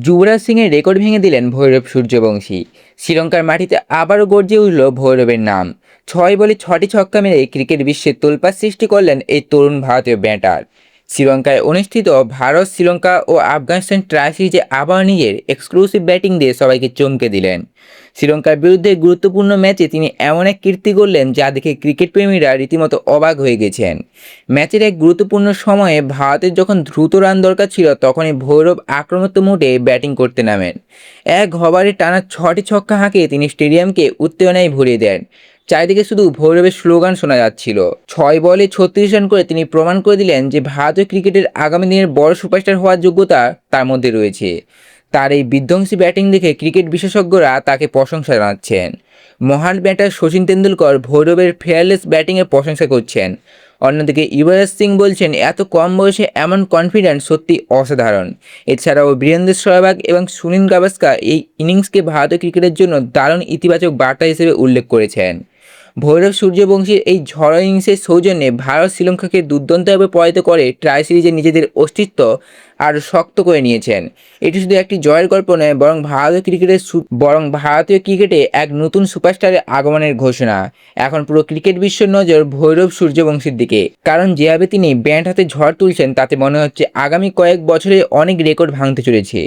যুবরাজ সিংয়ের রেকর্ড ভেঙে দিলেন ভৈরব সূর্যবংশী। শ্রীলঙ্কার মাটিতে আবারও গর্জে উঠল ভৈরবের নাম। 6 বলে 6টি ছক্কা মেরে ক্রিকেট বিশ্বে তোলপাড় সৃষ্টি করলেন এই তরুণ ভারতীয় ব্যাটার। শ্রীলঙ্কায় অনুষ্ঠিত ভারত, শ্রীলঙ্কা ও আফগানিস্তান ট্রাই সিরিজে আবার নিজের এক্সক্লুসিভ ব্যাটিং দিয়ে সবাইকে চমকে দিলেন। শ্রীলঙ্কার বিরুদ্ধে গুরুত্বপূর্ণ ম্যাচে তিনি এমন এক কীর্তি করলেন যা দেখে ক্রিকেট প্রেমীরা রীতিমতো অবাক হয়ে গেছেন। ম্যাচের এক গুরুত্বপূর্ণ সময়ে ভারতের যখন দ্রুত রান দরকার ছিল, তখনই ভৈরব আক্রমণাত্মক মোডে ব্যাটিং করতে নামেন। এক ওভারে টানা 6টি ছক্কা হাঁকিয়ে তিনি স্টেডিয়ামকে উত্তেজনায় ভরিয়ে দেন। চারিদিকে শুধু ভৈরবের স্লোগান শোনা যাচ্ছিল। 6 বলে 36 রান করে তিনি প্রমাণ করে দিলেন যে ভারতীয় ক্রিকেটের আগামী দিনের বড় সুপারস্টার হওয়ার যোগ্যতা তার মধ্যে রয়েছে। তার এই বিধ্বংসী ব্যাটিং দেখে ক্রিকেট বিশেষজ্ঞরা তাকে প্রশংসা জানাচ্ছেন। মহান ব্যাটার শচীন তেন্ডুলকর ভৈরবের ফেয়ারলেস ব্যাটিংয়ের প্রশংসা করছেন। অন্যদিকে যুবরাজ সিং বলছেন, এত কম বয়সে এমন কনফিডেন্স সত্যি অসাধারণ। এছাড়াও বীরেন্দ্র সেহবাগ এবং সুনীল গাভাস্কার এই ইনিংসকে ভারতীয় ক্রিকেটের জন্য দারুণ ইতিবাচক বার্তা হিসেবে উল্লেখ করেছেন। ভৈরব সূর্যবংশীর এই ঝড় ইনিংসের সৌজন্যে ভারত শ্রীলঙ্কাকে দুর্দান্তভাবে পরাজিত করে ট্রাই সিরিজে নিজেদের অস্তিত্ব আরও শক্ত করে নিয়েছেন। এটি শুধু একটি জয়ের গল্প নয়, বরং ভারতীয় ক্রিকেটে এক নতুন সুপারস্টারের আগমনের ঘোষণা। এখন পুরো ক্রিকেট বিশ্বের নজর ভৈরব সূর্যবংশীর দিকে, কারণ যেভাবে তিনি ব্যাট হাতে ঝড় তুলছেন তাতে মনে হচ্ছে আগামী কয়েক বছরে অনেক রেকর্ড ভাঙতে চলেছে।